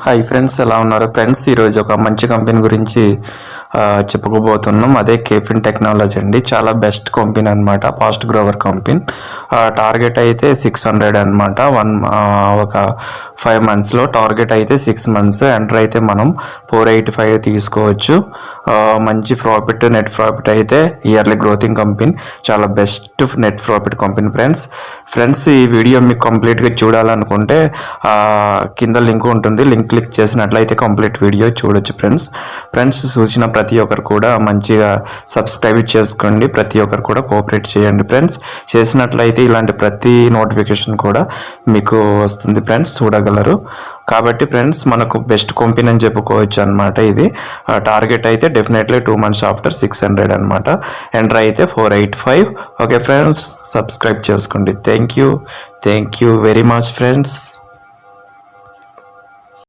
Hi friends, ఎలా ఉన్నారు friends? ఈరోజు ఒక మంచి కంపెనీ గురించి చెప్పుకోబోతున్నాం. అదే కేఫిన్ టెక్నాలజీ అండి. చాలా బెస్ట్ కంపెనీ అనమాట, ఫాస్ట్ గ్రోవర్ కంపెనీ. టార్గెట్ అయితే 600 అనమాట. ఒక 5 monthsలో టార్గెట్ అయితే 6 months. ఎంటర్ అయితే మనం 485 తీసుకోవచ్చు. మంచి ప్రాఫిట్, నెట్ ప్రాఫిట్ అయితే ఇయర్లీ గ్రోతింగ్ కంపెనీ. చాలా best net profit company friends. ఈ వీడియో మీకు కంప్లీట్గా చూడాలనుకుంటే కింద లింక్ ఉంటుంది, లింక్ క్లిక్ చేసినట్లయితే కంప్లీట్ వీడియో చూడొచ్చు ఫ్రెండ్స్. చూసిన ప్రతి ఒక్కరు కూడా మంచిగా సబ్స్క్రైబ్ చేసుకోండి. ప్రతి ఒక్కరు కూడా కోఆపరేట్ చేయండి ఫ్రెండ్స్. చేసినట్లయితే ఇలాంటి ప్రతి నోటిఫికేషన్ కూడా మీకు వస్తుంది ఫ్రెండ్స్, చూడగలరు. కాబట్టి ఫ్రెండ్స్, మనకు బెస్ట్ కంపెనీ అని చెప్పుకోవచ్చు అనమాట. ఇది టార్గెట్ అయితే డెఫినెట్లీ 2 months ఆఫ్టర్ 600 అనమాట. ఎంటర్ అయితే 485. ఓకే ఫ్రెండ్స్, సబ్స్క్రైబ్ చేసుకోండి. Thank you very much friends.